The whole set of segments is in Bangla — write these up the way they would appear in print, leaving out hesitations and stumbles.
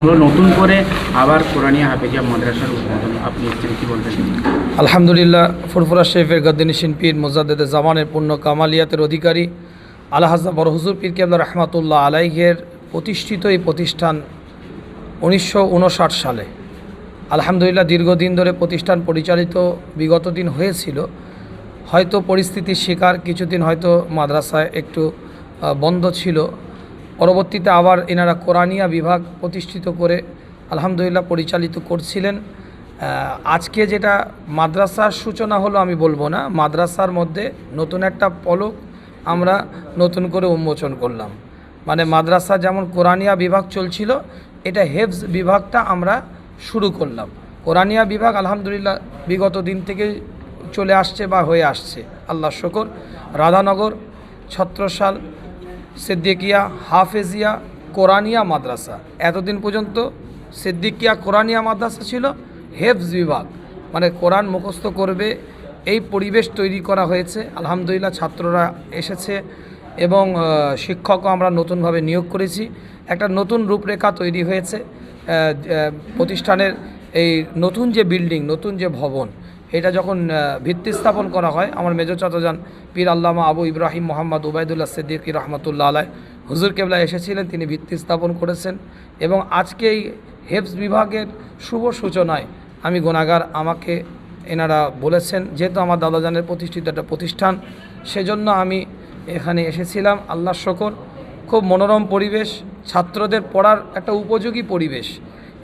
নতুন করে আবার কোরআনিয়া হাফেজিয়া মাদ্রাসার উদ্বোধন আপনি কি বলবেন? আলহামদুলিল্লাহ, ফুরফুরা শরীফের গদ্দিনিসিন পীর মুজাদ্দেদে জামানের পূর্ণ কামালিয়াতের অধিকারী আলা হাজরা বড় হুজুর পীর কেবলা রহমাতুল্লাহ আলাইহের প্রতিষ্ঠিত এই প্রতিষ্ঠান 1959 সালে আলহামদুলিল্লাহ দীর্ঘদিন ধরে প্রতিষ্ঠান পরিচালিত বিগত দিন হয়েছিল। হয়তো পরিস্থিতির শিকার কিছুদিন হয়তো মাদ্রাসায় একটু বন্ধ ছিল। পরবর্তীতে আবার এনারা কোরআনিয়া বিভাগ প্রতিষ্ঠিত করে আলহামদুলিল্লাহ পরিচালিত করছিলেন। আজকে যেটা মাদ্রাসার সূচনা হলো আমি বলবো না, মাদ্রাসার মধ্যে নতুন একটা পলক আমরা নতুন করে উন্মোচন করলাম। মানে মাদ্রাসা যেমন কোরআনিয়া বিভাগ চলছিল, এটা হেফজ বিভাগটা আমরা শুরু করলাম। কোরআনিয়া বিভাগ আলহামদুলিল্লাহ বিগত দিন থেকে চলে আসছে বা হয়ে আসছে, আল্লাহ শুকর। রাধানগর, ছত্রসাল, সিদ্দিকিয়া, হাফেজিয়া, কোরআনিয়া মাদ্রাসা, এতদিন পর্যন্ত সিদ্দিকিয়া কোরআনিয়া মাদ্রাসা ছিল। হেফজ বিভাগ মানে কোরআন মুখস্থ করবে এই পরিবেশ তৈরি করা হয়েছে। আলহামদুলিল্লাহ ছাত্ররা এসেছে এবং শিক্ষকও আমরা নতুনভাবে নিয়োগ করেছি। একটা নতুন রূপরেখা তৈরি হয়েছে প্রতিষ্ঠানের। এই নতুন যে বিল্ডিং, নতুন যে ভবন, এটা যখন ভিত্তি স্থাপন করা হয়, আমার মেজর চাচাজান পীর আল্লামা আবু ইব্রাহিম মোহাম্মদ উবাইদুল্লাহ সিদ্দিকী রহমতুল্লাহ আলাইহ হুজুর কেবলা এসেছিলেন, তিনি ভিত্তি স্থাপন করেছেন। এবং আজকে এই হেফজ বিভাগের শুভ সূচনায় আমি গুনাহগার, আমাকে এনারা বলেছেন, যেহেতু আমার দাদাজানের প্রতিষ্ঠিত একটা প্রতিষ্ঠান, সেজন্য আমি এখানে এসেছিলাম। আল্লাহর শুকর, খুব মনোরম পরিবেশ, ছাত্রদের পড়ার একটা উপযোগী পরিবেশ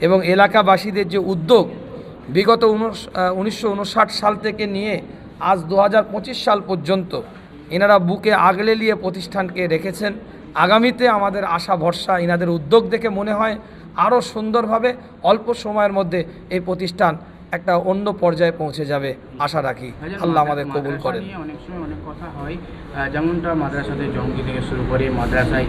এবং এলাকাবাসীদের যে উদ্যোগ বিগত 1959 সাল থেকে নিয়ে আজ 2025 সাল পর্যন্ত এনারা বুকে আগলে নিয়ে প্রতিষ্ঠানকে রেখেছেন। আগামীতে আমাদের আশা ভরসা, এনাদের উদ্যোগ দেখে মনে হয় আরও সুন্দরভাবে অল্প সময়ের মধ্যে এই প্রতিষ্ঠান একটা অন্য পর্যায়ে পৌঁছে যাবে, আশা রাখি। আল্লাহ আমাদের কবুল করেন। অনেক সময় অনেক কথা হয়, যেমনটা মাদ্রাসাতে জঙ্গি থেকে শুরু করে মাদ্রাসায়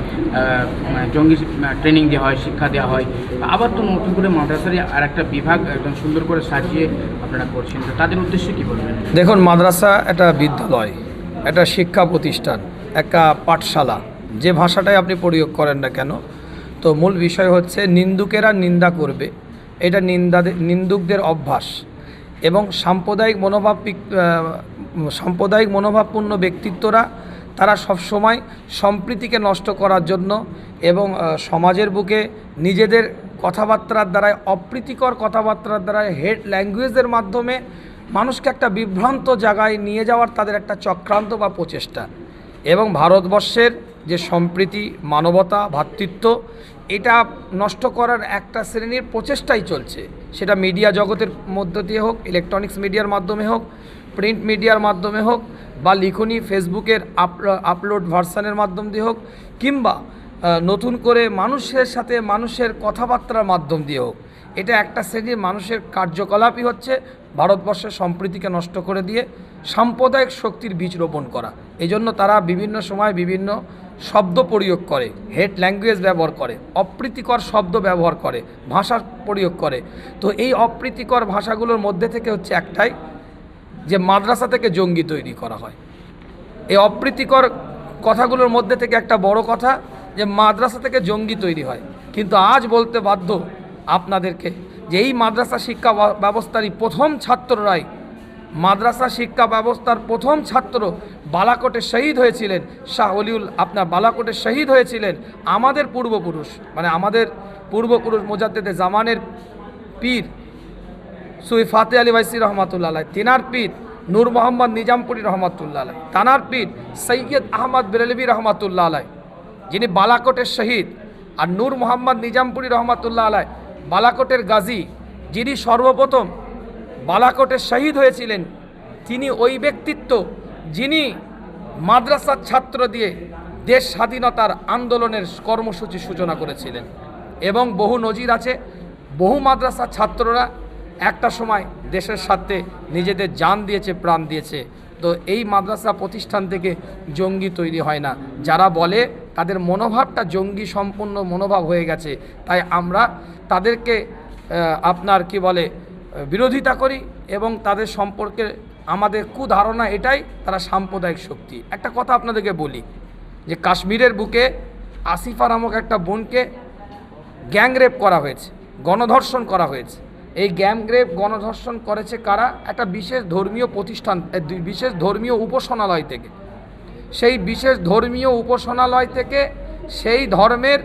জঙ্গি ট্রেনিং দেওয়া হয়, শিক্ষা দেওয়া হয়। আবার তো নতুন করে মাদ্রাসারই আর একটা বিভাগ একদম সুন্দর করে সাজিয়ে আপনারা করছেন, তো তাদের উদ্দেশ্যে কী বলবেন? দেখুন, মাদ্রাসা একটা বিদ্যালয়, একটা শিক্ষা প্রতিষ্ঠান, একটা পাঠশালা, যে ভাষাটাই আপনি প্রয়োগ করেন না কেন, তো মূল বিষয় হচ্ছে নিন্দুকেরা নিন্দা করবে, এটা নিন্দুকদের অভ্যাস। এবং সাম্প্রদায়িক মনোভাবপূর্ণ ব্যক্তিত্বরা তারা সবসময় সম্প্রীতিকে নষ্ট করার জন্য এবং সমাজের বুকে নিজেদের কথাবার্তার দ্বারায়, অপ্রীতিকর কথাবার্তার দ্বারায়, হেড ল্যাঙ্গুয়েজের মাধ্যমে মানুষকে একটা বিভ্রান্ত জায়গায় নিয়ে যাওয়ার তাদের একটা চক্রান্ত বা প্রচেষ্টা। এবং ভারতবর্ষের যে সম্প্রীতি, মানবতা, ভ্রাতৃত্ব, এটা নষ্ট করার একটা শ্রেণীর প্রচেষ্টাই চলছে। সেটা মিডিয়া জগতের মধ্য দিয়ে হোক, ইলেকট্রনিক্স মিডিয়ার মাধ্যমে হোক, প্রিন্ট মিডিয়ার মাধ্যমে হোক, বা লিখনি ফেসবুকের আপলোড ভার্সানের মাধ্যম দিয়ে হোক, কিংবা নতুন করে মানুষের সাথে মানুষের কথাবার্তার মাধ্যম দিয়ে হোক। এটা একটা শ্রেণীর মানুষের কার্যকলাপই হচ্ছে ভারতবর্ষের সম্প্রীতিকে নষ্ট করে দিয়ে সাম্প্রদায়িক শক্তির বীজ রোপণ করা। এই জন্য তারা বিভিন্ন সময় বিভিন্ন শব্দ প্রয়োগ করে, হেড ল্যাঙ্গুয়েজ ব্যবহার করে, অপ্রীতিকর শব্দ ব্যবহার করে, ভাষার প্রয়োগ করে। তো এই অপ্রীতিকর ভাষাগুলোর মধ্যে থেকে হচ্ছে একটাই, যে মাদ্রাসা থেকে জঙ্গি তৈরি করা হয়। এই অপ্রীতিকর কথাগুলোর মধ্যে থেকে একটা বড় কথা, যে মাদ্রাসা থেকে জঙ্গি তৈরি হয়। কিন্তু আজ বলতে বাধ্য আপনাদেরকে যে এই মাদ্রাসা শিক্ষা ব্যবস্থারই প্রথম ছাত্ররাই, মাদ্রাসা শিক্ষা ব্যবস্থার প্রথম ছাত্র বালাকোটে শহীদ হয়েছিলেন, শাহ ওলিউল বালাকোটে শহীদ হয়েছিলেন আমাদের পূর্বপুরুষ, মানে আমাদের পূর্বপুরুষ মুজাদ্দেদে জামানের পীর সুই ফাতে আলী ওয়াইসি রহমাতুল্লাহ আলাইহ, তেনার পীর নূর মোহাম্মদ নিজামপুরি রহমাতুল্লাহ আলাইহ, তানার পীর সৈয়দ আহমদ বেরেলভী রহমাতুল্লাহ আলাইহ, যিনি বালাকোটের শহীদ। আর নূর মোহাম্মদ নিজামপুরি রহমাতুল্লাহ আলাইহ বালাকোটের গাজী, যিনি সর্বপ্রথম বালাকোটের শহীদ হয়েছিলেন। তিনি ওই ব্যক্তিত্ব যিনি মাদ্রাসার ছাত্র দিয়ে দেশ স্বাধীনতার আন্দোলনের কর্মসূচি সূচনা করেছিলেন। এবং বহু নজির আছে, বহু মাদ্রাসার ছাত্ররা একটা সময় দেশের স্বার্থে নিজেদের জান দিয়েছে, প্রাণ দিয়েছে। তো এই মাদ্রাসা প্রতিষ্ঠান থেকে জঙ্গি তৈরি হয় না। যারা বলে তাদের মনোভাবটা জঙ্গি সম্পূর্ণ মনোভাব হয়ে গেছে, তাই আমরা তাদেরকে বিরোধিতা করি এবং তাদের সম্পর্কে আমাদের কুধারণা এটাই, তারা সাম্প্রদায়িক শক্তি। একটা কথা আপনাদেরকে বলি, যে কাশ্মীরের বুকে আসিফা নামক একটা বোনকে গ্যাং রেপ করা হয়েছে। গণধর্ষণ করা হয়েছে। এই গ্যাংরেপ গণধর্ষণ করেছে কারা? একটা বিশেষ ধর্মীয় প্রতিষ্ঠান, বিশেষ ধর্মীয় উপাসনালয় থেকে। সেই বিশেষ ধর্মীয় উপাসনালয় থেকে সেই ধর্মের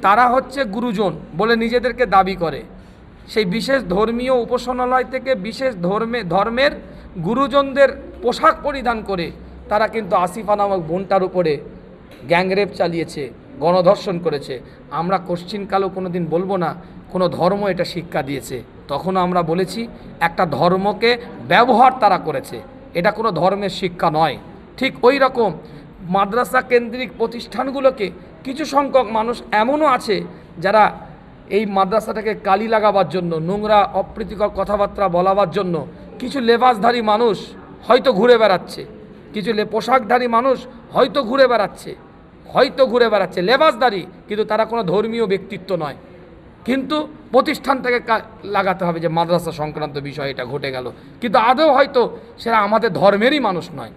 তারা হচ্ছে গুরুজন বলে নিজেদেরকে দাবি করে। সেই বিশেষ ধর্মীয় উপাসনালয় থেকে বিশেষ ধর্মের গুরুজনদের পোশাক পরিধান করে তারা কিন্তু আসিফা নামক বোনটার উপরে গ্যাংরেপ চালিয়েছে, গণধর্ষণ করেছে। আমরা কোশ্চিনকালেও কোনো দিন বলবো না কোনো ধর্ম এটা শিক্ষা দিয়েছে। তখনও আমরা বলেছি একটা ধর্মকে ব্যবহার তারা করেছে, এটা কোনো ধর্মের শিক্ষা নয়। ঠিক ওই রকম মাদ্রাসা কেন্দ্রিক প্রতিষ্ঠানগুলোকে কিছু সংখ্যক মানুষ এমনও আছে যারা এই মাদ্রাসাটাকে কালি লাগাবার জন্য, নোংরা অপ্রীতিকর কথাবার্তা বলাবার জন্য কিছু লেবাসধারী মানুষ হয়তো ঘুরে বেড়াচ্ছে, কিছু পোশাকধারী মানুষ হয়তো ঘুরে বেড়াচ্ছে লেবাসধারী, কিন্তু তারা কোনো ধর্মীয় ব্যক্তিত্ব নয়। কিন্তু প্রতিষ্ঠানটাকে লাগাতে হবে যে মাদ্রাসা সংক্রান্ত বিষয় এটা ঘটে গেল, কিন্তু আদৌ হয়তো সেটা আমাদের ধর্মেরই মানুষ নয়,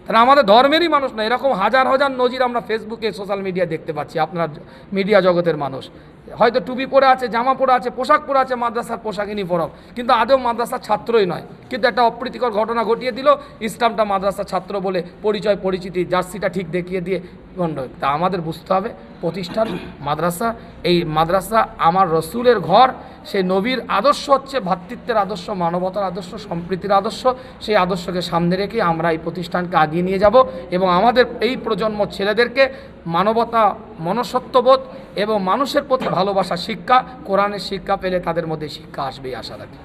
তারা আমাদের ধর্মেরই মানুষ নয়। এরকম হাজার হাজার নজির আমরা ফেসবুকে, সোশ্যাল মিডিয়া দেখতে পাচ্ছি। আপনার মিডিয়া জগতের মানুষ হয়তো টুপি পরে আছে, জামা পরে আছে, পোশাক পরে আছে, মাদ্রাসার পোশাক ইউনিফর্ম, কিন্তু আদৌ মাদ্রাসার ছাত্রই নয়। কিন্তু একটা অপ্রীতিকর ঘটনা ঘটিয়ে দিল, ইসলামটা মাদ্রাসার ছাত্র বলে পরিচয় পরিচিতি জার্সিটা ঠিক দেখিয়ে দিয়ে গণ্ড। তা আমাদের বুঝতে হবে প্রতিষ্ঠান মাদ্রাসা, এই মাদ্রাসা আমার রসুলের ঘর। সেই নবীর আদর্শ হচ্ছে ভ্রাতৃত্বের আদর্শ, মানবতার আদর্শ, সম্প্রীতির আদর্শ। সেই আদর্শকে সামনে রেখে আমরা এই প্রতিষ্ঠানকে আগিয়ে নিয়ে যাব এবং আমাদের এই প্রজন্ম ছেলেদেরকে মানবতা, মনুষ্যত্ববোধ এবং মানুষের প্রতি ভালোবাসা শিক্ষা, কোরআনের শিক্ষা পেলে তাদের মধ্যে শিক্ষা আসবেই আশা রাখি।